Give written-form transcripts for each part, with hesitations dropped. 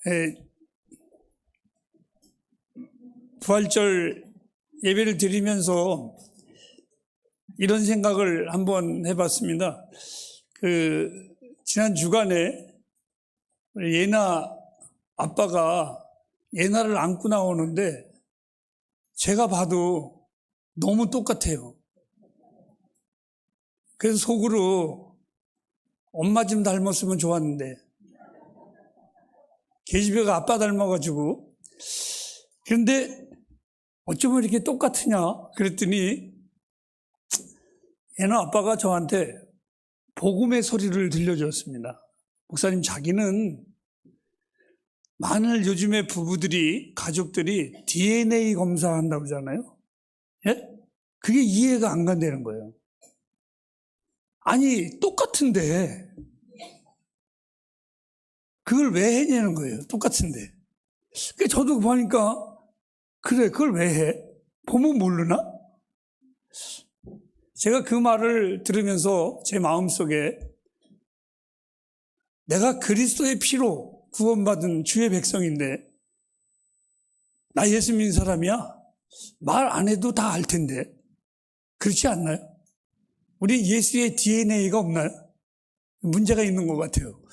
예, 부활절 예배를 드리면서 이런 생각을 한번 해봤습니다. 지난 주간에 예나 아빠가 예나를 안고 나오는데 제가 봐도 너무 똑같아요. 그래서 속으로 엄마 좀 닮았으면 좋았는데 계집애가 아빠 닮아가지고, 그런데 어쩌면 이렇게 똑같으냐 그랬더니 예나 아빠가 저한테 복음의 소리를 들려주었습니다. 목사님, 자기는 많은 요즘에 부부들이, 가족들이 DNA 검사한다고 하잖아요. 예? 그게 이해가 안 간다는 거예요. 아니, 똑같은데 그걸 왜 해냐는 거예요. 똑같은데. 저도 보니까 그래, 그걸 왜 해? 보면 모르나? 제가 그 말을 들으면서 제 마음속에 내가 그리스도의 피로 구원받은 주의 백성인데 나 예수 믿는 사람이야? 말 안 해도 다 알 텐데. 그렇지 않나요? 우리 예수의 DNA가 없나요? 문제가 있는 것 같아요.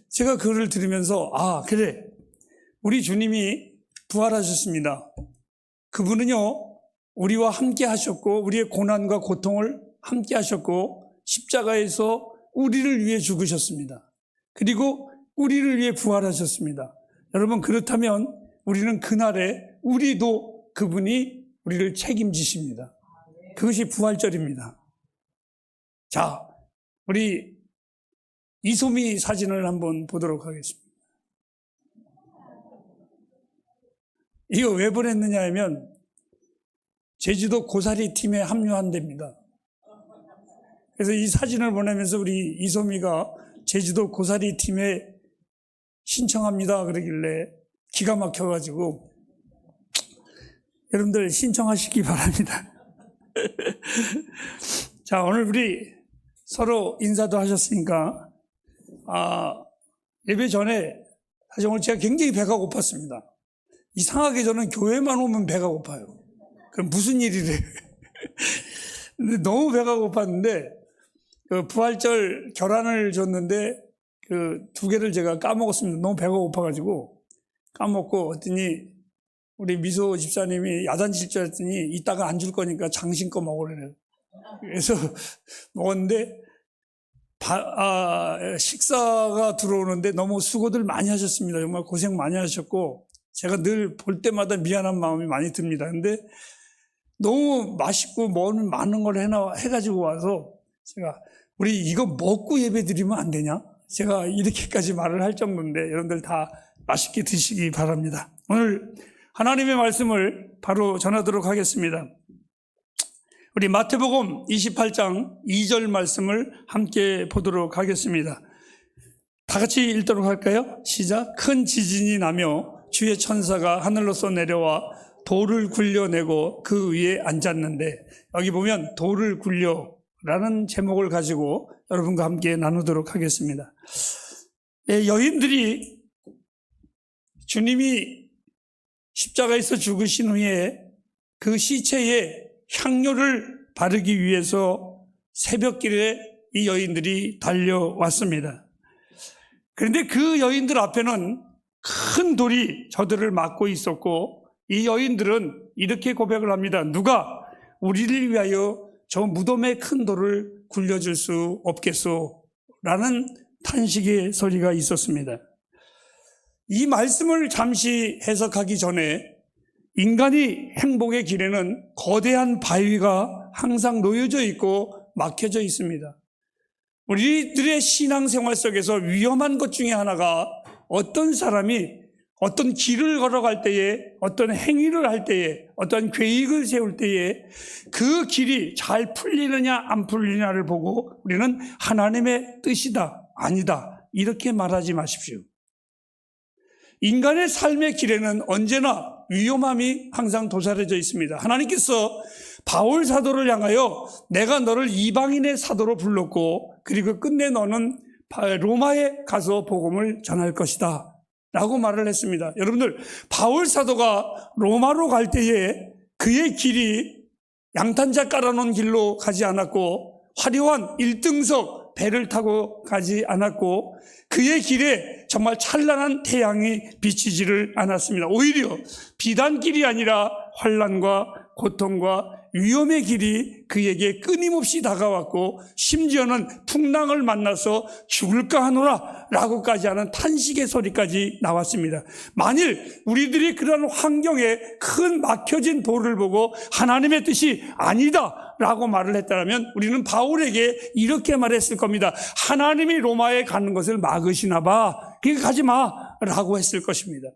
제가 그거를 들으면서 그래, 우리 주님이 부활하셨습니다. 그분은요, 우리와 함께 하셨고 우리의 고난과 고통을 함께 하셨고 십자가에서 우리를 위해 죽으셨습니다. 그리고 우리를 위해 부활하셨습니다. 여러분, 그렇다면 우리는 그날에 우리도 그분이 우리를 책임지십니다. 그것이 부활절입니다. 자, 우리 이소미 사진을 한번 보도록 하겠습니다. 이거 왜 보냈느냐 하면 제주도 고사리 팀에 합류한답니다. 그래서 이 사진을 보내면서 우리 이소미가 제주도 고사리 팀에 신청합니다 그러길래 기가 막혀가지고 여러분들 신청하시기 바랍니다. 자, 오늘 우리 서로 인사도 하셨으니까 예배 전에 사실 오늘 제가 굉장히 배가 고팠습니다. 이상하게 저는 교회만 오면 배가 고파요. 그럼 무슨 일이래? 근데 너무 배가 고팠는데 부활절 계란을 줬는데 두 개를 제가 까먹었습니다. 너무 배가 고파가지고 까먹고 했더니 우리 미소 집사님이 야단칠 줄 알았더니 이따가 안 줄 거니까 장신껏 먹으래요. 그래서 먹었는데 식사가 들어오는데 너무 수고들 많이 하셨습니다. 정말 고생 많이 하셨고 제가 늘 볼 때마다 미안한 마음이 많이 듭니다. 근데 너무 맛있고 많은 걸 해가지고 와서 제가 우리 이거 먹고 예배 드리면 안 되냐? 제가 이렇게까지 말을 할 정도인데 여러분들 다 맛있게 드시기 바랍니다. 오늘 하나님의 말씀을 바로 전하도록 하겠습니다. 우리 마태복음 28장 2절 말씀을 함께 보도록 하겠습니다. 다 같이 읽도록 할까요? 시작. 큰 지진이 나며 주의 천사가 하늘로서 내려와 돌을 굴려내고 그 위에 앉았는데, 여기 보면 돌을 굴려라는 제목을 가지고 여러분과 함께 나누도록 하겠습니다. 여인들이 주님이 십자가에서 죽으신 후에 그 시체에 향료를 바르기 위해서 새벽길에 이 여인들이 달려왔습니다. 그런데 그 여인들 앞에는 큰 돌이 저들을 막고 있었고 이 여인들은 이렇게 고백을 합니다. 누가 우리를 위하여 저 무덤의 큰 돌을 굴려줄 수 없겠소? 라는 탄식의 소리가 있었습니다. 이 말씀을 잠시 해석하기 전에 인간이 행복의 길에는 거대한 바위가 항상 놓여져 있고 막혀져 있습니다. 우리들의 신앙생활 속에서 위험한 것 중에 하나가 어떤 사람이 어떤 길을 걸어갈 때에, 어떤 행위를 할 때에, 어떤 계획을 세울 때에 그 길이 잘 풀리느냐 안 풀리느냐를 보고 우리는 하나님의 뜻이다, 아니다 이렇게 말하지 마십시오. 인간의 삶의 길에는 언제나 위험함이 항상 도사려져 있습니다. 하나님께서 바울 사도를 향하여 내가 너를 이방인의 사도로 불렀고 그리고 끝내 너는 로마에 가서 복음을 전할 것이다 라고 말을 했습니다. 여러분들, 바울 사도가 로마로 갈 때에 그의 길이 양탄자 깔아놓은 길로 가지 않았고 화려한 1등석 배를 타고 가지 않았고 그의 길에 정말 찬란한 태양이 비치지를 않았습니다. 오히려 비단길이 아니라 환난과 고통과 위험의 길이 그에게 끊임없이 다가왔고 심지어는 풍랑을 만나서 죽을까 하노라 라고까지 하는 탄식의 소리까지 나왔습니다. 만일 우리들이 그런 환경에 큰 막혀진 돌을 보고 하나님의 뜻이 아니다 라고 말을 했다면 우리는 바울에게 이렇게 말했을 겁니다. 하나님이 로마에 가는 것을 막으시나 봐. 그러니까 가지 마 라고 했을 것입니다.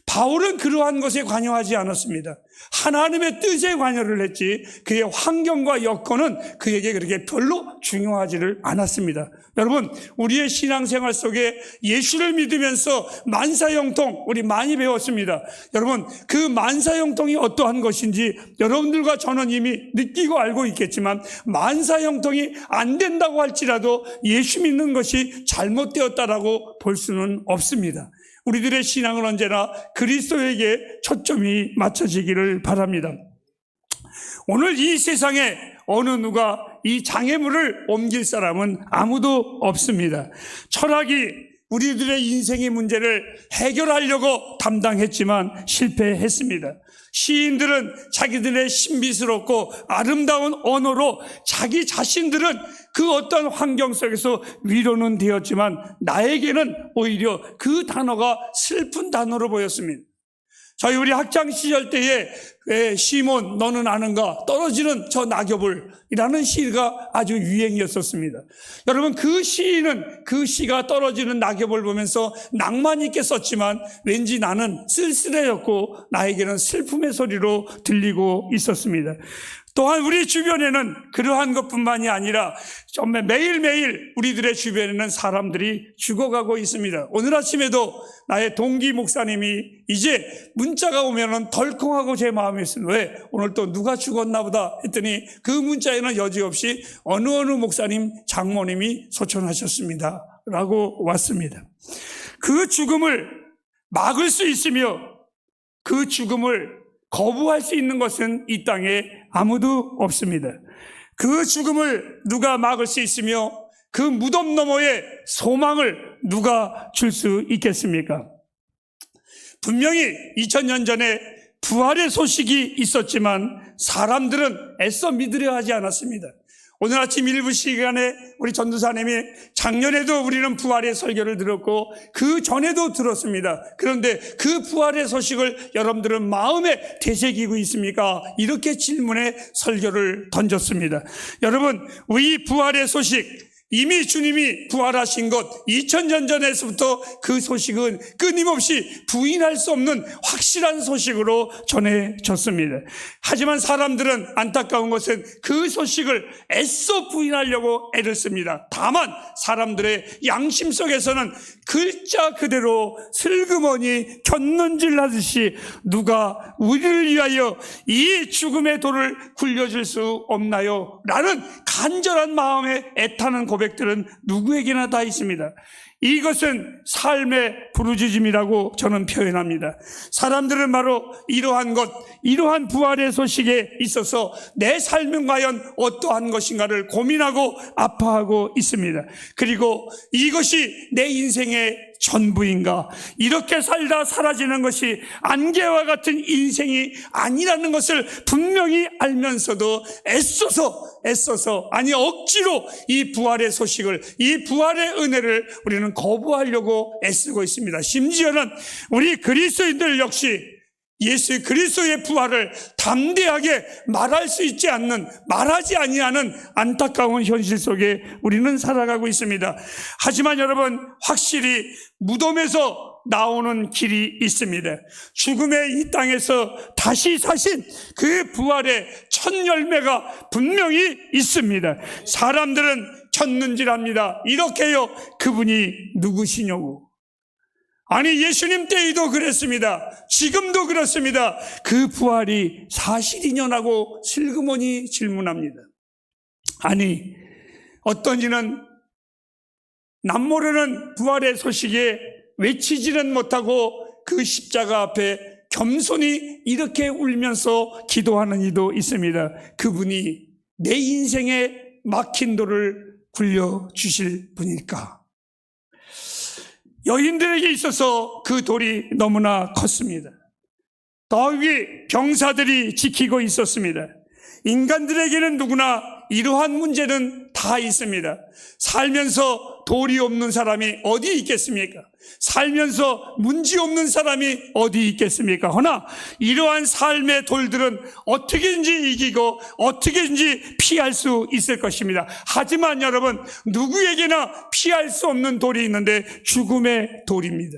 바울은 그러한 것에 관여하지 않았습니다. 하나님의 뜻에 관여를 했지 그의 환경과 여건은 그에게 그렇게 별로 중요하지를 않았습니다. 여러분, 우리의 신앙생활 속에 예수를 믿으면서 만사형통 우리 많이 배웠습니다. 여러분, 그 만사형통이 어떠한 것인지 여러분들과 저는 이미 느끼고 알고 있겠지만 만사형통이 안 된다고 할지라도 예수 믿는 것이 잘못되었다라고 볼 수는 없습니다. 우리들의 신앙은 언제나 그리스도에게 초점이 맞춰지기를 바랍니다. 오늘 이 세상에 어느 누가 이 장애물을 옮길 사람은 아무도 없습니다. 철학이 우리들의 인생의 문제를 해결하려고 담당했지만 실패했습니다. 시인들은 자기들의 신비스럽고 아름다운 언어로 자기 자신들은 그 어떤 환경 속에서 위로는 되었지만 나에게는 오히려 그 단어가 슬픈 단어로 보였습니다. 저희 우리 학창 시절 때에 시몬 너는 아는가 떨어지는 저 낙엽을 이라는 시가 아주 유행이었었습니다. 여러분, 그 시인은 그 시가 떨어지는 낙엽을 보면서 낭만 있게 썼지만 왠지 나는 쓸쓸해졌고 나에게는 슬픔의 소리로 들리고 있었습니다. 또한 우리 주변에는 그러한 것뿐만이 아니라 정말 매일매일 우리들의 주변에는 사람들이 죽어가고 있습니다. 오늘 아침에도 나의 동기 목사님이 이제 문자가 오면은 덜컹하고 제 마음이 있습니다. 왜? 오늘 또 누가 죽었나 보다 했더니 그 문자에는 여지없이 어느 목사님, 장모님이 소천하셨습니다 라고 왔습니다. 그 죽음을 막을 수 있으며 그 죽음을 거부할 수 있는 것은 이 땅에 아무도 없습니다. 그 죽음을 누가 막을 수 있으며 그 무덤 너머에 소망을 누가 줄 수 있겠습니까? 분명히 2000년 전에 부활의 소식이 있었지만 사람들은 애써 믿으려 하지 않았습니다. 오늘 아침 일부 시간에 우리 전도사님이 작년에도 우리는 부활의 설교를 들었고 그 전에도 들었습니다. 그런데 그 부활의 소식을 여러분들은 마음에 되새기고 있습니까? 이렇게 질문에 설교를 던졌습니다. 여러분, 이 부활의 소식, 이미 주님이 부활하신 것 2000년 전에서부터 그 소식은 끊임없이 부인할 수 없는 확실한 소식으로 전해졌습니다. 하지만 사람들은 안타까운 것은 그 소식을 애써 부인하려고 애를 씁니다. 다만 사람들의 양심 속에서는 글자 그대로 슬그머니 곁눈질 하듯이 누가 우리를 위하여 이 죽음의 돌을 굴려줄 수 없나요? 라는 간절한 마음에 애타는 고백들은 누구에게나 다 있습니다. 이것은 삶의 부르짖음이라고 저는 표현합니다. 사람들은 바로 이러한 부활의 소식에 있어서 내 삶은 과연 어떠한 것인가를 고민하고 아파하고 있습니다. 그리고 이것이 내 인생의 전부인가? 이렇게 살다 사라지는 것이 안개와 같은 인생이 아니라는 것을 분명히 알면서도 애써서 아니 억지로 이 부활의 소식을, 이 부활의 은혜를 우리는 거부하려고 애쓰고 있습니다. 심지어는 우리 그리스도인들 역시 예수 그리스도의 부활을 담대하게 말하지 아니하는 안타까운 현실 속에 우리는 살아가고 있습니다. 하지만 여러분, 확실히 무덤에서 나오는 길이 있습니다. 죽음의 이 땅에서 다시 사신 그 부활의 첫 열매가 분명히 있습니다. 사람들은 쳤는질합니다. 이렇게요, 그분이 누구시냐고. 아니, 예수님 때에도 그랬습니다. 지금도 그렇습니다. 그 부활이 사실이냐고 슬그머니 질문합니다. 아니, 어떤 이는 남모르는 부활의 소식에 외치지는 못하고 그 십자가 앞에 겸손히 이렇게 울면서 기도하는 이도 있습니다. 그분이 내 인생에 막힌 돌을 굴려주실 분일까? 여인들에게 있어서 그 돌이 너무나 컸습니다. 더위 병사들이 지키고 있었습니다. 인간들에게는 누구나 이러한 문제는 다 있습니다. 살면서 돌이 없는 사람이 어디 있겠습니까? 살면서 문제 없는 사람이 어디 있겠습니까? 허나 이러한 삶의 돌들은 어떻게든지 이기고 어떻게든지 피할 수 있을 것입니다. 하지만 여러분, 누구에게나 피할 수 없는 돌이 있는데 죽음의 돌입니다.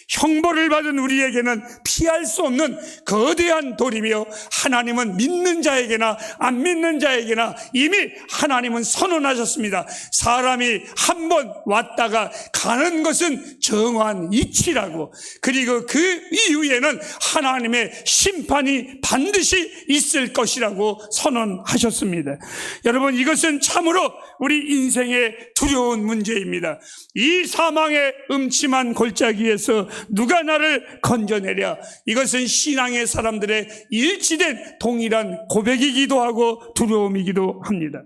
형벌을 받은 우리에게는 피할 수 없는 거대한 돌이며, 하나님은 믿는 자에게나 안 믿는 자에게나 이미 하나님은 선언하셨습니다. 사람이 한 번 왔다가 가는 것은 정한 이치라고, 그리고 그 이후에는 하나님의 심판이 반드시 있을 것이라고 선언하셨습니다. 여러분, 이것은 참으로 우리 인생의 두려운 문제입니다. 이 사망의 음침한 골짜기에서 누가 나를 건져내랴? 이것은 신앙의 사람들의 일치된 동일한 고백이기도 하고 두려움이기도 합니다.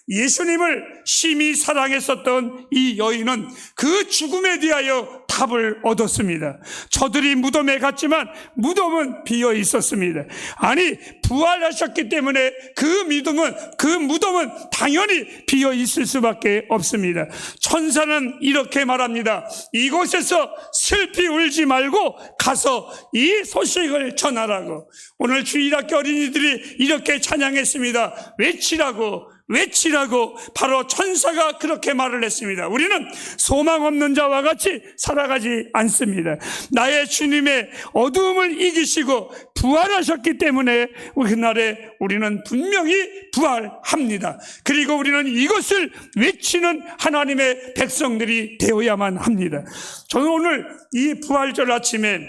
예수님을 심히 사랑했었던 이 여인은 그 죽음에 대하여 답을 얻었습니다. 저들이 무덤에 갔지만 무덤은 비어 있었습니다. 아니, 부활하셨기 때문에 그 무덤은 당연히 비어 있을 수밖에 없습니다. 천사는 이렇게 말합니다. 이곳에서 슬피 울지 말고 가서 이 소식을 전하라고. 오늘 주일학교 어린이들이 이렇게 찬양했습니다. 외치라고 바로 천사가 그렇게 말을 했습니다. 우리는 소망 없는 자와 같이 살아가지 않습니다. 나의 주님의 어두움을 이기시고 부활하셨기 때문에 그날에 우리는 분명히 부활합니다. 그리고 우리는 이것을 외치는 하나님의 백성들이 되어야만 합니다. 저는 오늘 이 부활절 아침에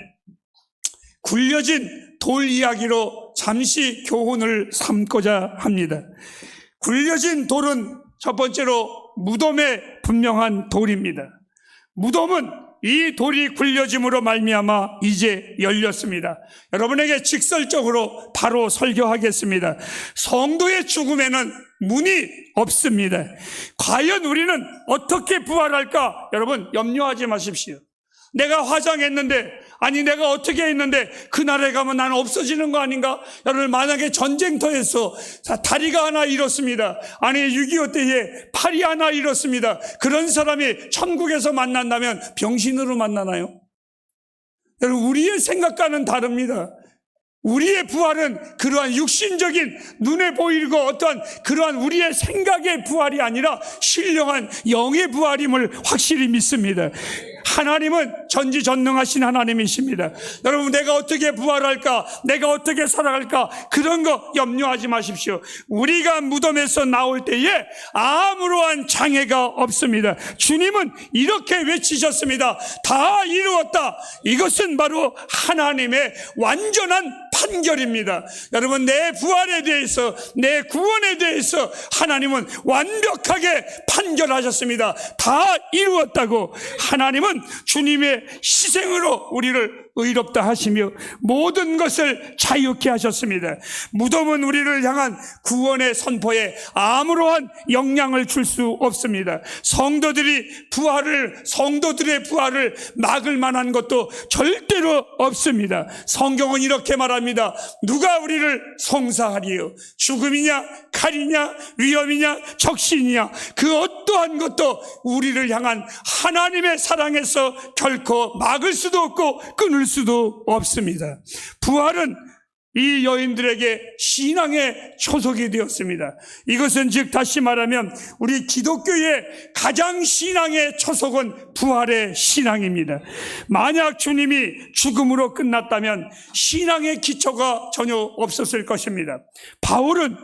굴려진 돌 이야기로 잠시 교훈을 삼고자 합니다. 굴려진 돌은 첫 번째로 무덤의 분명한 돌입니다. 무덤은 이 돌이 굴려짐으로 말미암아 이제 열렸습니다. 여러분에게 직설적으로 바로 설교하겠습니다. 성도의 죽음에는 문이 없습니다. 과연 우리는 어떻게 부활할까? 여러분, 염려하지 마십시오. 내가 화장했는데, 아니 내가 어떻게 했는데 그날에 가면 나는 없어지는 거 아닌가? 여러분, 만약에 전쟁터에서 다리가 하나 잃었습니다. 아니 6.25 때에 팔이 하나 잃었습니다. 그런 사람이 천국에서 만난다면 병신으로 만나나요? 여러분, 우리의 생각과는 다릅니다. 우리의 부활은 그러한 육신적인 눈에 보이고 어떠한 그러한 우리의 생각의 부활이 아니라 신령한 영의 부활임을 확실히 믿습니다. 하나님은 전지전능하신 하나님이십니다. 여러분, 내가 어떻게 부활할까? 내가 어떻게 살아갈까? 그런 거 염려하지 마십시오. 우리가 무덤에서 나올 때에 아무러한 장애가 없습니다. 주님은 이렇게 외치셨습니다. 다 이루었다. 이것은 바로 하나님의 완전한 판결입니다. 여러분, 내 부활에 대해서, 내 구원에 대해서 하나님은 완벽하게 판결하셨습니다. 다 이루었다고. 하나님은 주님의 희생으로 우리를 의롭다 하시며 모든 것을 자유케 하셨습니다. 무덤은 우리를 향한 구원의 선포에 아무러한 영향을 줄 수 없습니다. 성도들의 부활을 막을 만한 것도 절대로 없습니다. 성경은 이렇게 말합니다. 누가 우리를 송사하리요? 죽음이냐, 칼이냐, 위험이냐, 적신이냐, 그 어떠한 것도 우리를 향한 하나님의 사랑에서 결코 막을 수도 없고 끊을 수도 없습니다. 부활은 이 여인들에게 신앙의 초석이 되었습니다. 이것은 즉 다시 말하면 우리 기독교의 가장 신앙의 초석은 부활의 신앙입니다. 만약 주님이 죽음으로 끝났다면 신앙의 기초가 전혀 없었을 것입니다. 바울은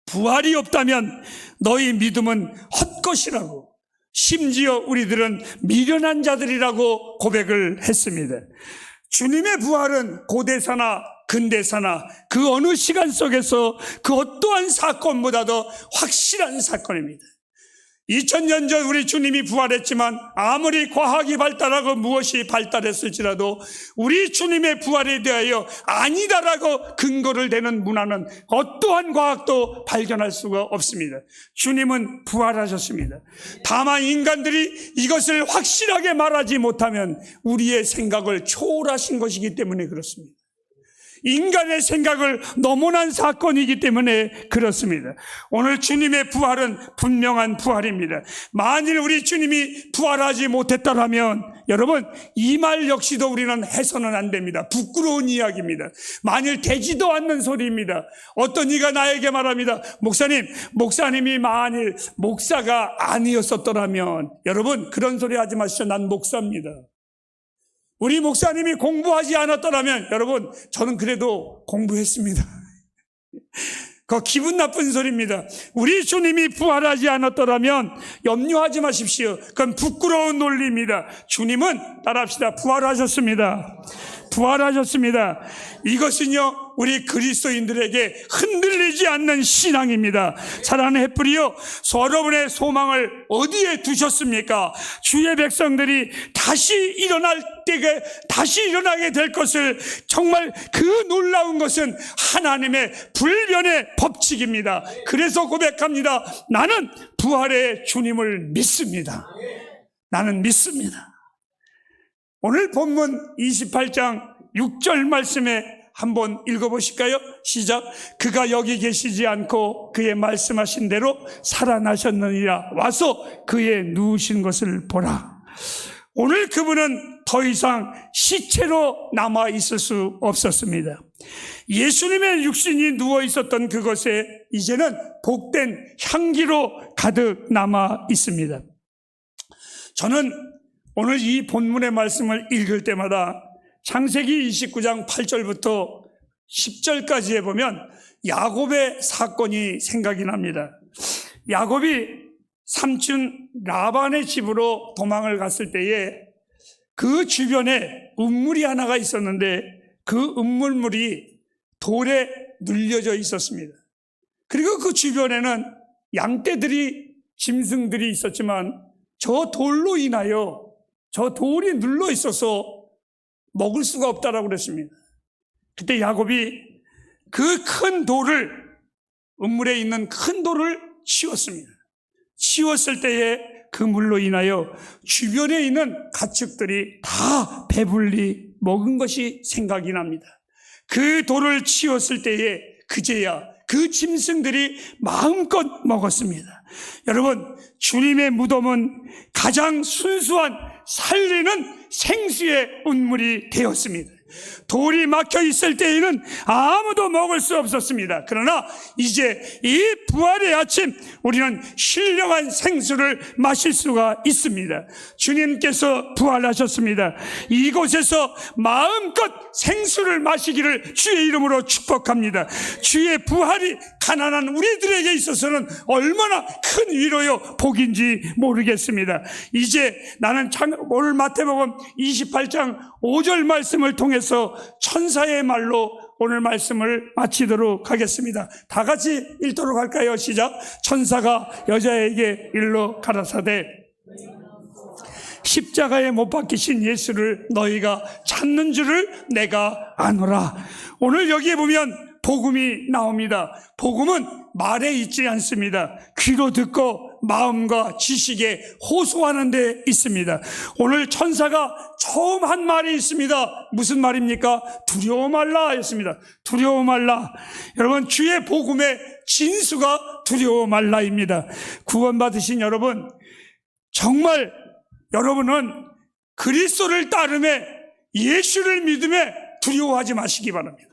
부활이 없다면 너희 믿음은 헛것이라고, 심지어 우리들은 미련한 자들이라고 고백을 했습니다. 주님의 부활은 고대사나 근대사나 그 어느 시간 속에서 그 어떠한 사건보다도 확실한 사건입니다. 2000년 전 우리 주님이 부활했지만 아무리 과학이 발달하고 무엇이 발달했을지라도 우리 주님의 부활에 대하여 아니다라고 근거를 대는 문화는 어떠한 과학도 발견할 수가 없습니다. 주님은 부활하셨습니다. 다만 인간들이 이것을 확실하게 말하지 못하면 우리의 생각을 초월하신 것이기 때문에 그렇습니다. 인간의 생각을 넘어난 사건이기 때문에 그렇습니다. 오늘 주님의 부활은 분명한 부활입니다. 만일 우리 주님이 부활하지 못했다면 여러분, 이 말 역시도 우리는 해서는 안 됩니다. 부끄러운 이야기입니다. 만일 되지도 않는 소리입니다. 어떤 이가 나에게 말합니다. 목사님이 만일 목사가 아니었었더라면, 여러분 그런 소리 하지 마시죠. 난 목사입니다. 우리 목사님이 공부하지 않았더라면, 여러분 저는 그래도 공부했습니다. 그 기분 나쁜 소리입니다. 우리 주님이 부활하지 않았더라면 염려하지 마십시오. 그건 부끄러운 논리입니다. 주님은 따라합시다. 부활하셨습니다. 부활하셨습니다. 이것은요 우리 그리스도인들에게 흔들리지 않는 신앙입니다. 사랑하는 햇불이요, 여러분의 소망을 어디에 두셨습니까? 주의 백성들이 다시 일어나게 될 것을, 정말 그 놀라운 것은 하나님의 불변의 법칙입니다. 그래서 고백합니다. 나는 부활의 주님을 믿습니다. 나는 믿습니다. 오늘 본문 28장 6절 말씀에 한번 읽어보실까요? 시작. 그가 여기 계시지 않고 그의 말씀하신 대로 살아나셨느니라. 와서 그의 누우신 것을 보라. 오늘 그분은 더 이상 시체로 남아 있을 수 없었습니다. 예수님의 육신이 누워 있었던 그것에 이제는 복된 향기로 가득 남아 있습니다. 저는 오늘 이 본문의 말씀을 읽을 때마다 창세기 29장 8절부터 10절까지에 보면 야곱의 사건이 생각이 납니다. 야곱이 삼촌 라반의 집으로 도망을 갔을 때에 그 주변에 운물이 하나가 있었는데 그 운물물이 돌에 눌려져 있었습니다. 그리고 그 주변에는 양떼들이, 짐승들이 있었지만 저 돌로 인하여, 저 돌이 눌러 있어서 먹을 수가 없다라고 그랬습니다. 그때 야곱이 그 큰 돌을, 운물에 있는 큰 돌을 치웠습니다. 치웠을 때에 그 물로 인하여 주변에 있는 가축들이 다 배불리 먹은 것이 생각이 납니다. 그 돌을 치웠을 때에 그제야 그 짐승들이 마음껏 먹었습니다. 여러분, 주님의 무덤은 가장 순수한 살리는 생수의 운물이 되었습니다. 돌이 막혀 있을 때에는 아무도 먹을 수 없었습니다. 그러나 이제 이 부활의 아침 우리는 신령한 생수를 마실 수가 있습니다. 주님께서 부활하셨습니다. 이곳에서 마음껏 생수를 마시기를 주의 이름으로 축복합니다. 주의 부활이 가난한 우리들에게 있어서는 얼마나 큰 위로요 복인지 모르겠습니다. 이제 나는 오늘 마태복음 28장 5절 말씀을 통해서 천사의 말로 오늘 말씀을 마치도록 하겠습니다. 다 같이 읽도록 할까요? 시작. 천사가 여자에게 일러 가라사대 십자가에 못 박히신 예수를 너희가 찾는 줄을 내가 아노라. 오늘 여기에 보면 복음이 나옵니다. 복음은 말에 있지 않습니다. 귀로 듣고 마음과 지식에 호소하는 데 있습니다. 오늘 천사가 처음 한 말이 있습니다. 무슨 말입니까? 두려워 말라 였습니다. 두려워 말라. 여러분, 주의 복음의 진수가 두려워 말라입니다. 구원받으신 여러분, 정말 여러분은 그리스도를 따름에, 예수를 믿음에 두려워하지 마시기 바랍니다.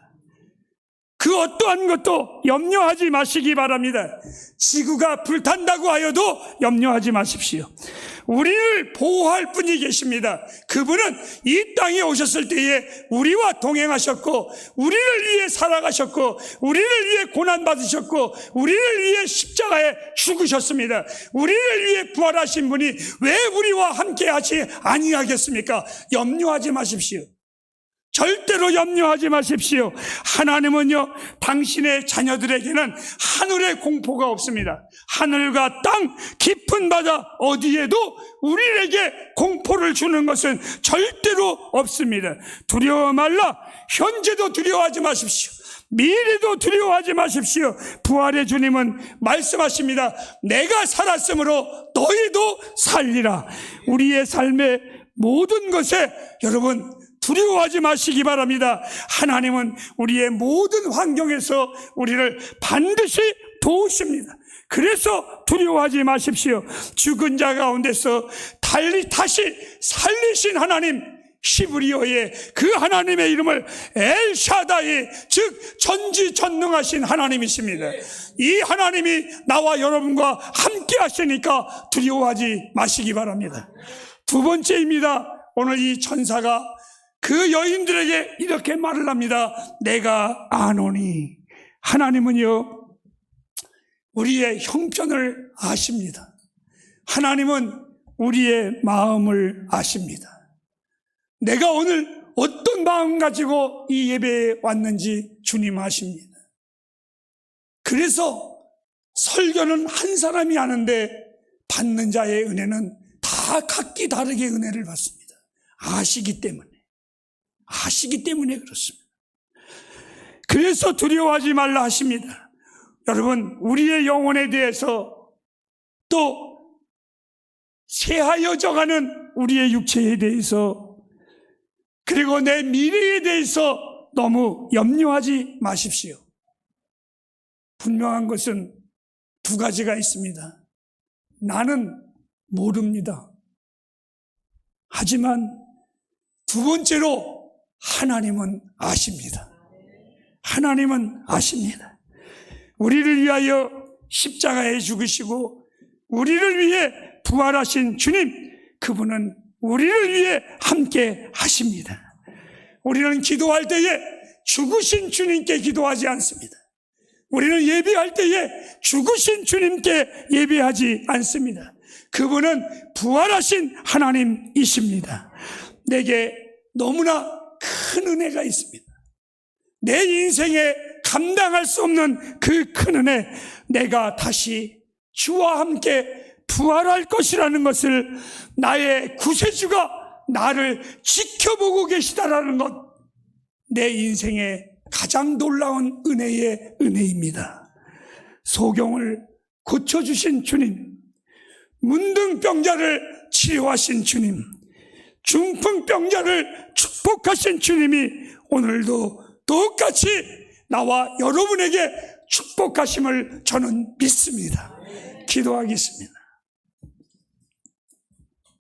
그 어떠한 것도 염려하지 마시기 바랍니다. 지구가 불탄다고 하여도 염려하지 마십시오. 우리를 보호할 분이 계십니다. 그분은 이 땅에 오셨을 때에 우리와 동행하셨고, 우리를 위해 살아가셨고, 우리를 위해 고난받으셨고, 우리를 위해 십자가에 죽으셨습니다. 우리를 위해 부활하신 분이 왜 우리와 함께 하지 아니하겠습니까? 염려하지 마십시오. 절대로 염려하지 마십시오. 하나님은요, 당신의 자녀들에게는 하늘의 공포가 없습니다. 하늘과 땅, 깊은 바다 어디에도 우리에게 공포를 주는 것은 절대로 없습니다. 두려워 말라. 현재도 두려워하지 마십시오. 미래도 두려워하지 마십시오. 부활의 주님은 말씀하십니다. 내가 살았으므로 너희도 살리라. 우리의 삶의 모든 것에 여러분 두려워하지 마시기 바랍니다. 하나님은 우리의 모든 환경에서 우리를 반드시 도우십니다. 그래서 두려워하지 마십시오. 죽은 자 가운데서 다시 살리신 하나님, 시브리어의 그 하나님의 이름을 엘샤다이, 즉 전지전능하신 하나님이십니다. 이 하나님이 나와 여러분과 함께 하시니까 두려워하지 마시기 바랍니다. 두 번째입니다. 오늘 이 천사가 그 여인들에게 이렇게 말을 합니다. 내가 아노니. 하나님은요, 우리의 형편을 아십니다. 하나님은 우리의 마음을 아십니다. 내가 오늘 어떤 마음 가지고 이 예배에 왔는지 주님 아십니다. 그래서 설교는 한 사람이 하는데 받는 자의 은혜는 다 각기 다르게 은혜를 받습니다. 아시기 때문에 그렇습니다. 그래서 두려워하지 말라 하십니다. 여러분, 우리의 영혼에 대해서 또 쇠하여져가는 우리의 육체에 대해서 그리고 내 미래에 대해서 너무 염려하지 마십시오. 분명한 것은 두 가지가 있습니다. 나는 모릅니다. 하지만 두 번째로 하나님은 아십니다. 하나님은 아십니다. 우리를 위하여 십자가에 죽으시고 우리를 위해 부활하신 주님, 그분은 우리를 위해 함께 하십니다. 우리는 기도할 때에 죽으신 주님께 기도하지 않습니다. 우리는 예배할 때에 죽으신 주님께 예배하지 않습니다. 그분은 부활하신 하나님이십니다. 내게 너무나 큰 은혜가 있습니다. 내 인생에 감당할 수 없는 그 큰 은혜, 내가 다시 주와 함께 부활할 것이라는 것을 나의 구세주가 나를 지켜보고 계시다라는 것, 내 인생의 가장 놀라운 은혜의 은혜입니다. 소경을 고쳐주신 주님, 문둥병자를 치료하신 주님, 중풍병자를 축복하신 주님이 오늘도 똑같이 나와 여러분에게 축복하심을 저는 믿습니다. 기도하겠습니다.